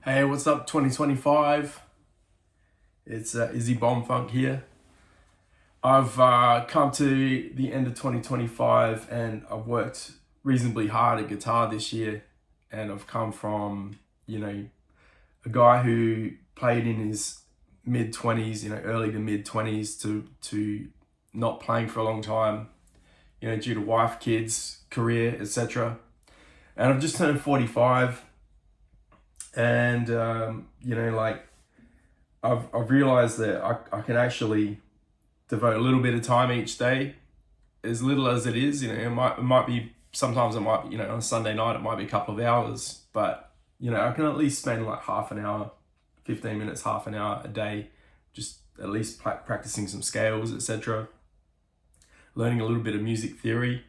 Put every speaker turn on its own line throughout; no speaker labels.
Hey, what's up, 2025? It's Izzy Bombfunk here. I've come to the end of 2025 and I've worked reasonably hard at guitar this year. And I've come from, a guy who played in his mid 20s, early to mid 20s to not playing for a long time, due to wife, kids, career, etc. And I've just turned 45 and, I've realized that I can actually devote a little bit of time each day, as little as it is. It might be, sometimes it might be, on a Sunday night it might be a couple of hours, but I can at least spend like half an hour, 15 minutes, half an hour a day, just at least practicing some scales, etc. Learning a little bit of music theory.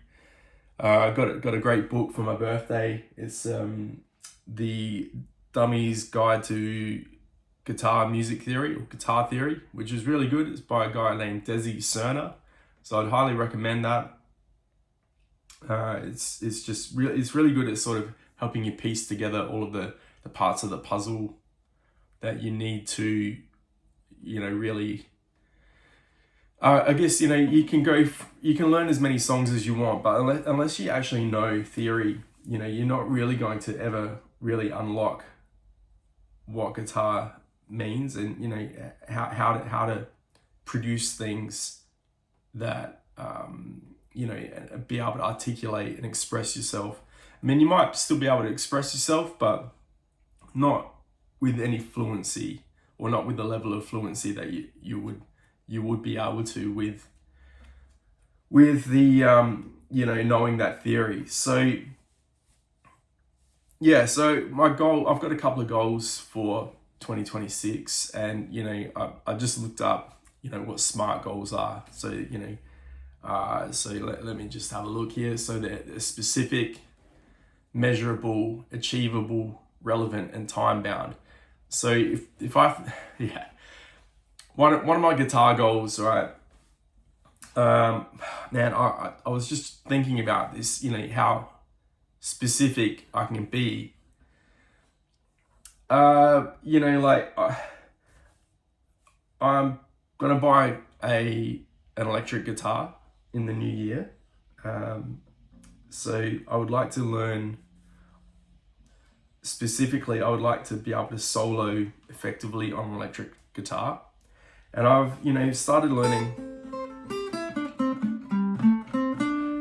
I got a great book for my birthday. It's the Dummy's Guide to Guitar Music Theory, or Guitar Theory, which is really good. It's by a guy named Desi Cerner, so I'd highly recommend that. It's really good at sort of helping you piece together all of the parts of the puzzle that you need to, really. I guess you can learn as many songs as you want, but unless you actually know theory, you're not really going to ever really unlock what guitar means, and how to produce things that be able to articulate and express yourself. I mean, you might still be able to express yourself, but not with any fluency, or not with the level of fluency that you would be able to with the knowing that theory. So yeah, so my goal, I've got a couple of goals for 2026, and I just looked up what SMART goals are. So let me just have a look here. So they're specific, measurable, achievable, relevant, and time bound. So if I yeah, one of my guitar goals, right? Man, I was just thinking about this, how specific I can be. I'm gonna buy an electric guitar in the new year. So I would like to learn, specifically, I would like to be able to solo effectively on an electric guitar. And I've, started learning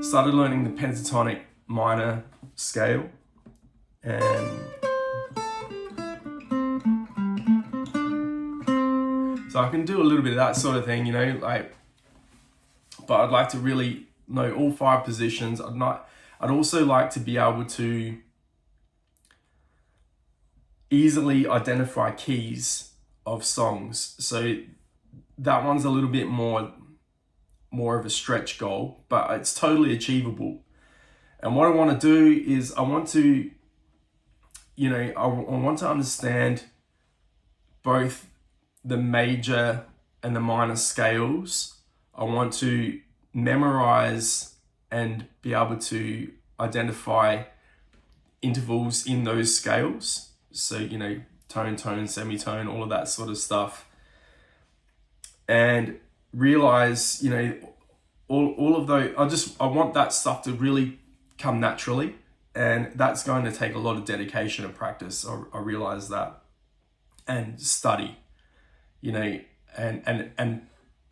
the pentatonic minor scale, and so I can do a little bit of that sort of thing, but I'd like to really know all five positions. I'd also like to be able to easily identify keys of songs. So that one's a little bit more of a stretch goal, but it's totally achievable. And what I want to do is I want to understand both the major and the minor scales. I want to memorize and be able to identify intervals in those scales. So, tone, semitone, all of that sort of stuff. And realize, all of those, I want that stuff to really come naturally. And that's going to take a lot of dedication and practice. I realize that. And study, and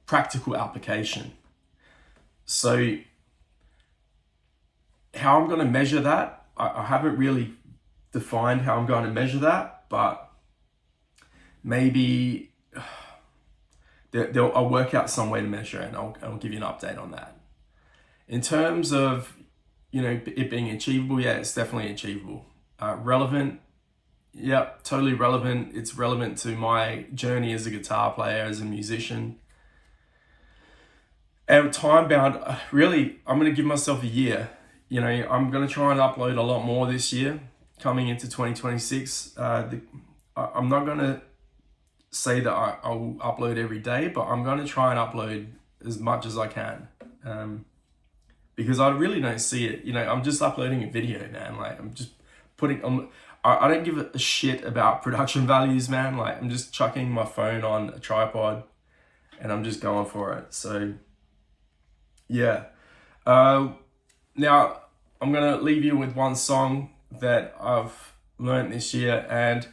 practical application. So how I'm going to measure that, I haven't really defined how I'm going to measure that, but maybe I'll work out some way to measure it, and I'll give you an update on that. In terms of, it being achievable, yeah, it's definitely achievable. Relevant, yep, totally relevant. It's relevant to my journey as a guitar player, as a musician. And time bound, really, I'm going to give myself a year. I'm going to try and upload a lot more this year, coming into 2026. I'm not going to say that I will upload every day, but I'm going to try and upload as much as I can. Because I really don't see it. I'm just uploading a video, man. Like, I'm just I don't give a shit about production values, man. Like, I'm just chucking my phone on a tripod and I'm just going for it. So yeah. Now I'm gonna leave you with one song that I've learned this year, and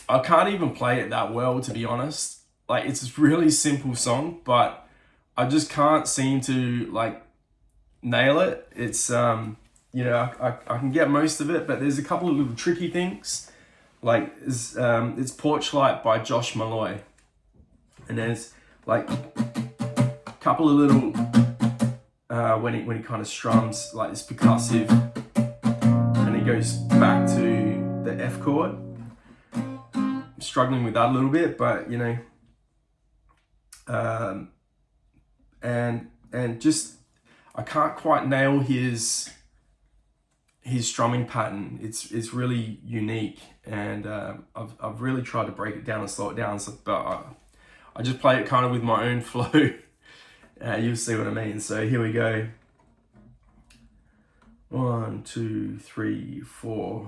I can't even play it that well, to be honest. Like, it's a really simple song, but I just can't seem to like nail it. It's I can get most of it, but there's a couple of little tricky things. Like, it's Porch Light by Josh Malloy, and there's like a couple of little when he kind of strums, like, it's percussive, and he goes back to the F chord. I'm struggling with that a little bit, but and just I can't quite nail his strumming pattern. It's really unique, and I've really tried to break it down and slow it down. But I just play it kind of with my own flow. You'll see what I mean. So here we go. 1, 2, 3, 4.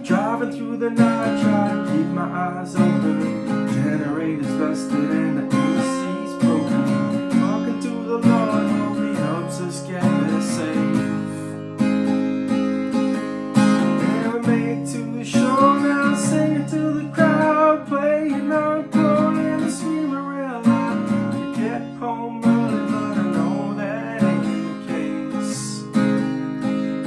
Driving through the night, try to keep my eyes open. Generators busted and the AC's broken. Talking to the Lord, hope He helps us get there safe. And we made it to the shore now, singing to the crowd, playing encore in the sweet Marilla. We get home early, but I know that ain't the case.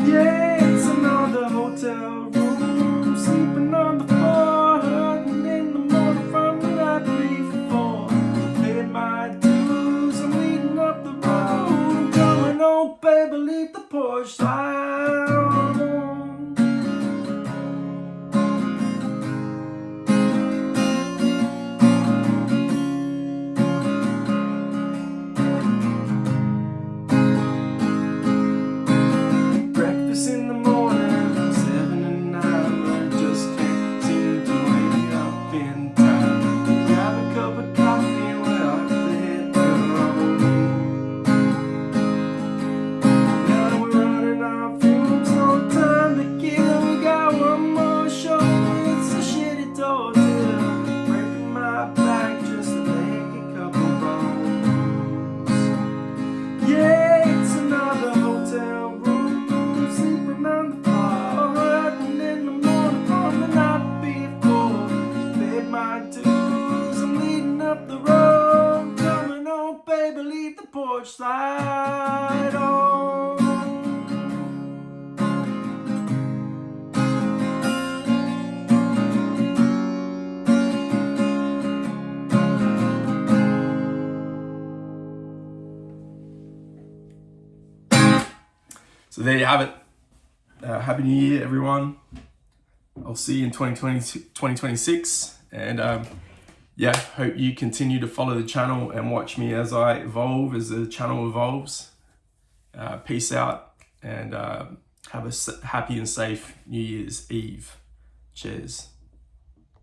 Yeah, it's another hotel room, sleeping on the floor, hurting in the morning from the night before. Paid my dues, I'm leading up the road. I'm coming home, baby, leave the porch light on. Breakfast in the morning, 7 and 9, I just can't seem to wake up in time. Grab a cup of coffee and we're off to hit the road. Now we're running on fumes, no time to kill. We got one more show, it's a shitty total. Breaking my back just to make a couple bones. Yeah, it's another hotel room, sleeping on the floor, hurting in the morning from the night before. Paid my dues, I'm leading up the road. Coming home, baby, leave the porch light on. So there you have it. Happy New Year, everyone. I'll see you in 2026. And hope you continue to follow the channel and watch me as I evolve, as the channel evolves. Peace out, and have a happy and safe New Year's Eve. Cheers.